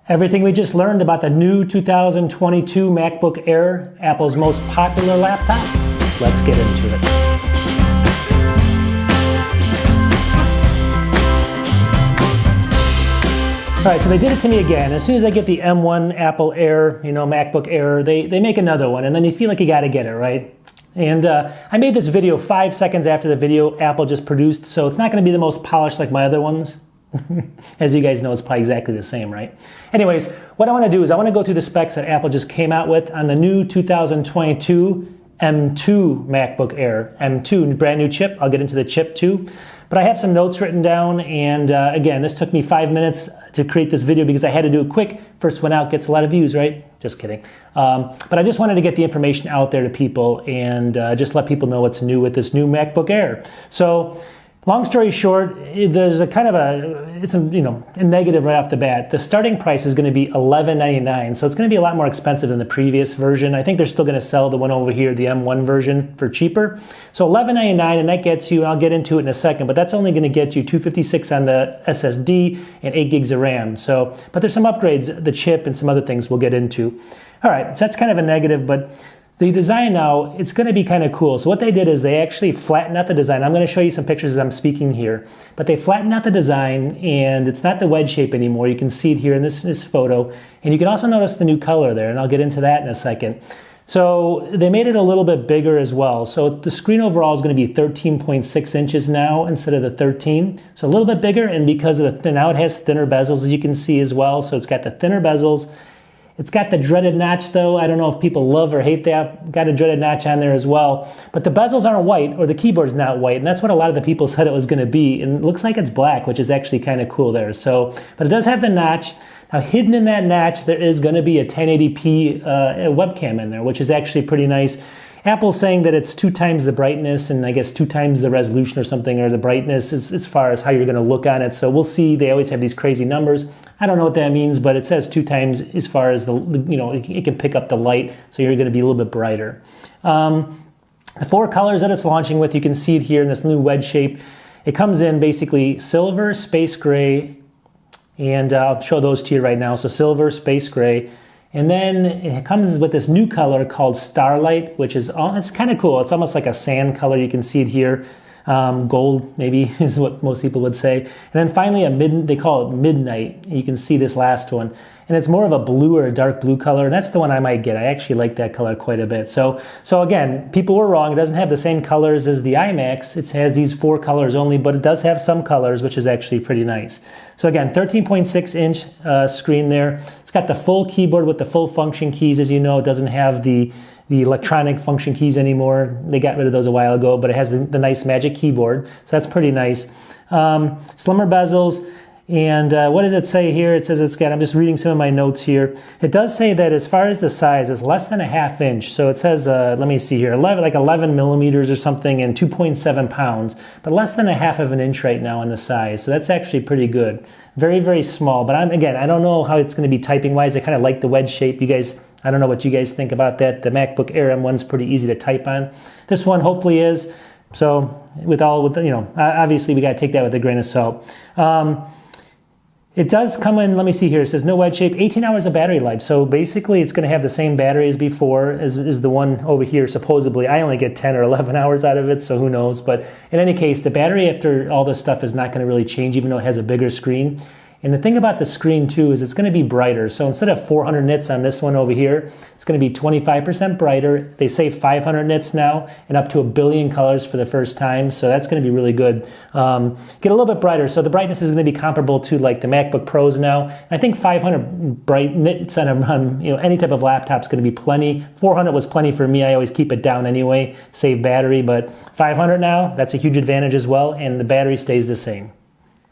Everything we just learned about the new 2022 MacBook Air, Apple's most popular laptop. Let's get into it. All right, so they did it to me again. As soon as I get the M1 Apple Air, MacBook Air, they make another one, and then you feel like you got to get it, right? And I made this video 5 seconds after the video Apple just produced, so it's not going to be the most polished like my other ones. As you guys know, it's probably exactly the same, right? Anyways, what I want to do is I want to go through the specs that Apple just came out with on the new 2022 M2 MacBook Air. M2, brand new chip. I'll get into the chip too. But I have some notes written down, and again, this took me 5 minutes to create this video because I had to do it quick. First one out gets a lot of views, right? Just kidding. But I just wanted to get the information out there to people and just let people know what's new with this new MacBook Air. So, long story short, there's a kind of a negative right off the bat. The starting price is going to be $11.99, so it's going to be a lot more expensive than the previous version. I think they're still going to sell the one over here, the M1 version, for cheaper. So $11.99, and that gets you, and I'll get into it in a second, but that's only going to get you 256 on the SSD and 8 gigs of RAM. So, but there's some upgrades, the chip and some other things we'll get into. All right, so that's kind of a negative, but the design now, it's going to be kind of cool. So what they did is they actually flattened out the design. I'm going to show you some pictures as I'm speaking here. But they flattened out the design, and it's not the wedge shape anymore. You can see it here in this photo. And you can also notice the new color there, and I'll get into that in a second. So they made it a little bit bigger as well. So the screen overall is going to be 13.6 inches now instead of the 13. So a little bit bigger, and because of now it has thinner bezels, as you can see as well. So it's got the thinner bezels. It's got the dreaded notch though. I don't know if people love or hate that. Got a dreaded notch on there as well. But the bezels aren't white, or the keyboard's not white, and that's what a lot of the people said it was going to be. And it looks like it's black, which is actually kind of cool there. So, but it does have the notch. Now hidden in that notch, there is going to be a 1080p webcam in there, which is actually pretty nice. Apple's saying that it's 2 times the brightness and I guess 2 times the resolution or something, or the brightness as far as how you're going to look on it. So we'll see. They always have these crazy numbers. I don't know what that means, but it says 2 times as far as it can pick up the light, so you're going to be a little bit brighter. The 4 colors that it's launching with, you can see it here in this new wedge shape. It comes in basically silver, space gray, and I'll show those to you right now. So silver, space gray. And then it comes with this new color called Starlight, which is it's kind of cool. It's almost like a sand color. You can see it here. Gold, maybe, is what most people would say. And then finally, they call it Midnight. You can see this last one. And it's more of a blue or a dark blue color. And that's the one I might get. I actually like that color quite a bit. So again, people were wrong. It doesn't have the same colors as the iMacs. It has these 4 colors only, but it does have some colors, which is actually pretty nice. So again, 13.6 inch screen there. It's got the full keyboard with the full function keys. As you know, it doesn't have the electronic function keys anymore. They got rid of those a while ago, but it has the nice Magic Keyboard. So that's pretty nice. Slimmer bezels. And what does it say here? It says it's got, I'm just reading some of my notes here. It does say that as far as the size, it's less than a ½ inch. So it says, let me see here, 11 millimeters or something, and 2.7 pounds, but less than a ½ of an inch right now in the size. So that's actually pretty good. Very, very small. But I don't know how it's going to be typing wise. I kind of like the wedge shape. You guys, I don't know what you guys think about that. The MacBook Air M1's pretty easy to type on. This one hopefully is. So obviously we got to take that with a grain of salt. It does come in, let me see here, it says no wedge shape, 18 hours of battery life. So basically it's going to have the same battery as before, as the one over here, supposedly. I only get 10 or 11 hours out of it, so who knows. But in any case, the battery after all this stuff is not going to really change, even though it has a bigger screen. And the thing about the screen too is it's going to be brighter. So instead of 400 nits on this one over here, it's going to be 25% brighter. They say 500 nits now and up to 1 billion colors for the first time. So that's going to be really good. Get a little bit brighter. So the brightness is going to be comparable to like the MacBook Pros now. I think 500 bright nits on any type of laptop is going to be plenty. 400 was plenty for me. I always keep it down anyway, save battery. But 500 now, that's a huge advantage as well. And the battery stays the same.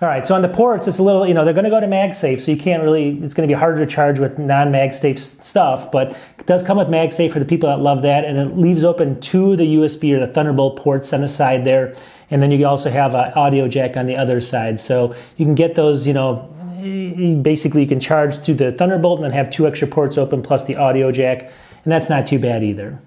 All right, so on the ports, it's a little, they're going to go to MagSafe, so you can't really, it's going to be harder to charge with non-MagSafe stuff, but it does come with MagSafe for the people that love that, and it leaves open 2 of the USB or the Thunderbolt ports on the side there, and then you also have an audio jack on the other side, so you can get those, basically you can charge through the Thunderbolt and then have 2 extra ports open plus the audio jack, and that's not too bad either.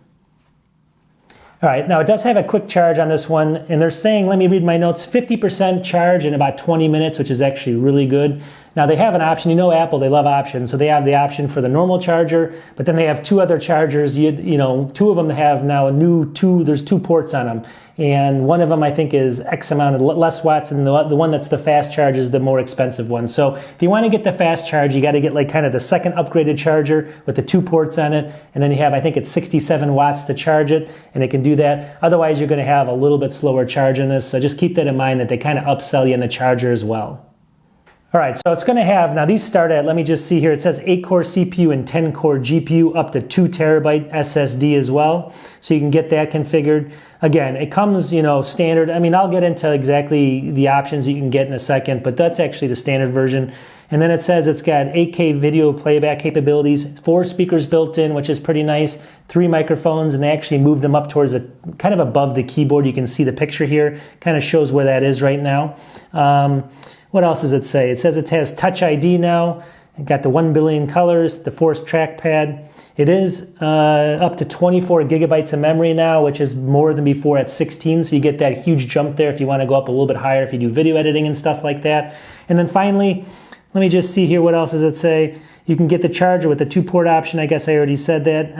All right, now it does have a quick charge on this one, and they're saying, let me read my notes, 50% charge in about 20 minutes, which is actually really good. Now they have an option, you know Apple, they love options, so they have the option for the normal charger, but then they have two other chargers, you know, two of them have now there's two ports on them, and one of them I think is X amount of less watts, and the one that's the fast charge is the more expensive one. So if you want to get the fast charge, you got to get like kind of the second upgraded charger with the two ports on it, and then you have, I think it's 67 watts to charge it, and it can do that. Otherwise you're going to have a little bit slower charge in this, so just keep that in mind that they kind of upsell you in the charger as well. All right, so it's going to have, now these start at, let me just see here, it says 8-core CPU and 10-core GPU, up to 2 terabyte SSD as well, so you can get that configured. Again, it comes, you know, standard. I mean, I'll get into exactly the options you can get in a second, but that's actually the standard version. And then it says it's got 8K video playback capabilities, 4 speakers built in, which is pretty nice, 3 microphones, and they actually moved them up towards kind of above the keyboard. You can see the picture here, kind of shows where that is right now. What else does it say? It says it has Touch ID now. It got the 1 billion colors, the Force trackpad. It is up to 24 gigabytes of memory now, which is more than before at 16. So you get that huge jump there if you want to go up a little bit higher if you do video editing and stuff like that. And then finally, let me just see here, what else does it say? You can get the charger with the 2-port option. I guess I already said that.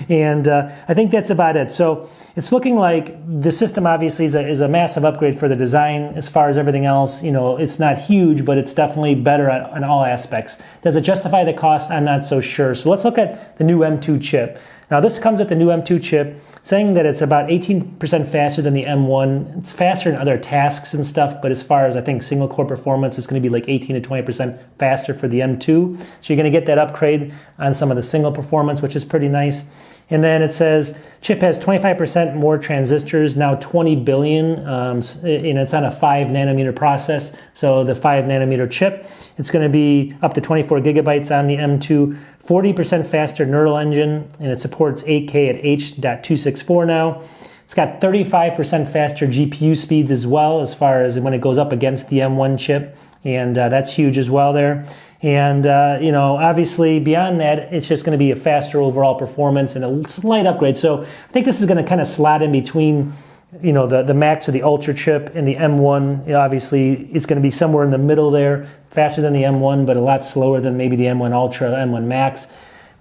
And I think that's about it. So it's looking like the system obviously is a massive upgrade for the design. As far as everything else, you know, it's not huge, but it's definitely better in all aspects. Does it justify the cost? I'm not so sure. So let's look at the new M2 chip. Now this comes with the new M2 chip, saying that it's about 18% faster than the M1. It's faster in other tasks and stuff, but as far as I think single core performance, it's going to be like 18 to 20% faster for the M2. So you're going to get that upgrade on some of the single performance, which is pretty nice. And then it says chip has 25% more transistors, now 20 billion, and it's on a 5 nanometer process. So the 5 nanometer chip, it's going to be up to 24 gigabytes on the M2, 40% faster neural engine, and it supports 8K at H.264 now. It's got 35% faster GPU speeds as well, as far as when it goes up against the M1 chip, and that's huge as well there. And, you know, obviously beyond that, it's just going to be a faster overall performance and a slight upgrade. So I think this is going to kind of slot in between, you know, the Max or the Ultra chip and the M1. You know, obviously, it's going to be somewhere in the middle there, faster than the M1, but a lot slower than maybe the M1 Ultra, M1 Max.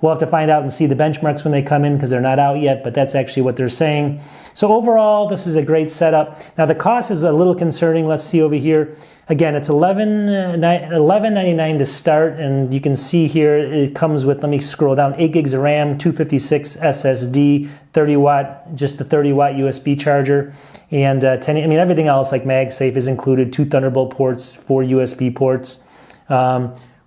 We'll have to find out and see the benchmarks when they come in because they're not out yet, but that's actually what they're saying. So overall, this is a great setup. Now the cost is a little concerning. Let's see over here. Again, it's $11.99 to start, and you can see here it comes with, let me scroll down, 8 gigs of RAM, 256 SSD, 30 watt, just the 30 watt USB charger, and I mean everything else like MagSafe is included, 2 Thunderbolt ports, 4 USB ports.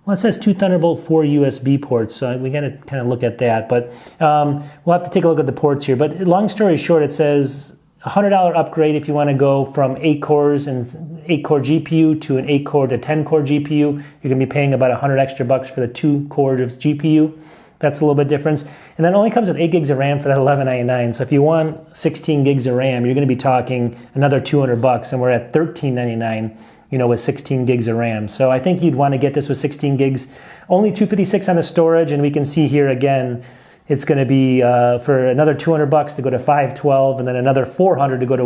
Well, it says 2 Thunderbolt, 4 USB ports, so we got to kind of look at that. But we'll have to take a look at the ports here. But long story short, it says $100 upgrade if you want to go from 8 cores and 8-core GPU to an 8-core to 10-core GPU. You're going to be paying about $100 extra bucks for the 2 cores of GPU. That's a little bit difference. And then it only comes with 8 gigs of RAM for that $11.99. So if you want 16 gigs of RAM, you're going to be talking another $200, and we're at $13.99. You know, with 16 gigs of RAM. So I think you'd want to get this with 16 gigs. Only 256 on the storage, and we can see here again, it's going to be for another $200 to go to 512, and then another 400 to go to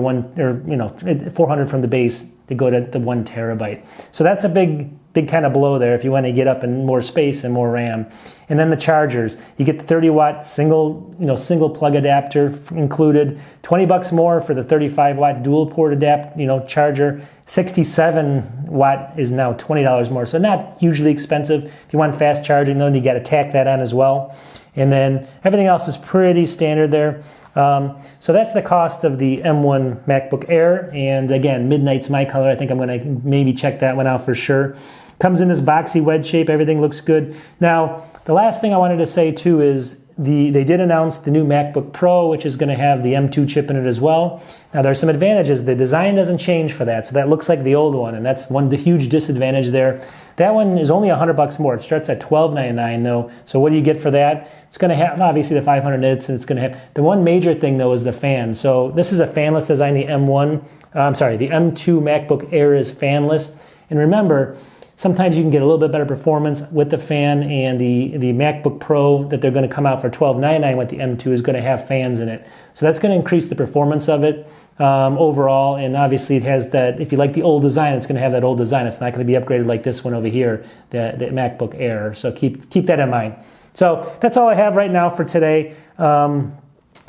400 from the base to go to the 1 terabyte. So that's a big kind of blow there if you want to get up in more space and more RAM. And then the chargers, you get the 30 watt single plug adapter included, $20 more for the 35 watt dual port charger. 67 watt is now $20 more, so not hugely expensive. If you want fast charging though, you got to tack that on as well. And then everything else is pretty standard there. So that's the cost of the M1 MacBook Air. And again, midnight's my color. I think I'm going to maybe check that one out for sure. Comes in this boxy wedge shape. Everything looks good. Now, the last thing I wanted to say too is they did announce the new MacBook Pro, which is going to have the M2 chip in it as well. Now, there's some advantages. The design doesn't change for that, so that looks like the old one, and that's the huge disadvantage there. That one is only $100 more. It starts at $12.99 though. So what do you get for that? It's going to have obviously the 500 nits, and it's going to have the one major thing though is the fan. So this is a fanless design. The M2 MacBook Air is fanless, and remember, Sometimes you can get a little bit better performance with the fan, and the MacBook Pro that they're going to come out for $1299 with the M2 is going to have fans in it. So that's going to increase the performance of it overall, and obviously it has that, if you like the old design, it's going to have that old design. It's not going to be upgraded like this one over here, the MacBook Air. So keep that in mind. So that's all I have right now for today.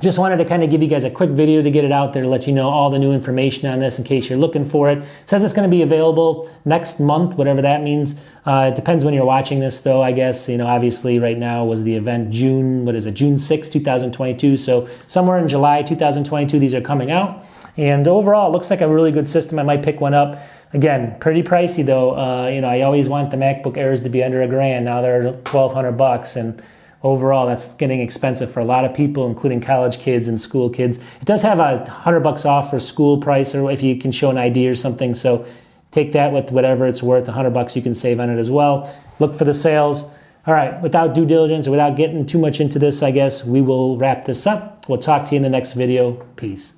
Just wanted to kind of give you guys a quick video to get it out there to let you know all the new information on this in case you're looking for it. It says it's going to be available next month, whatever that means. It depends when you're watching this, though, I guess. Obviously right now was the event June 6, 2022. So somewhere in July 2022, these are coming out. And overall, it looks like a really good system. I might pick one up. Again, pretty pricey, though. I always want the MacBook Airs to be under $1,000. Now they're $1,200, and overall, that's getting expensive for a lot of people, including college kids and school kids. It does have $100 off for school price, or if you can show an ID or something. So take that with whatever it's worth. $100 you can save on it as well. Look for the sales. All right, without due diligence or without getting too much into this, I guess we will wrap this up. We'll talk to you in the next video. Peace.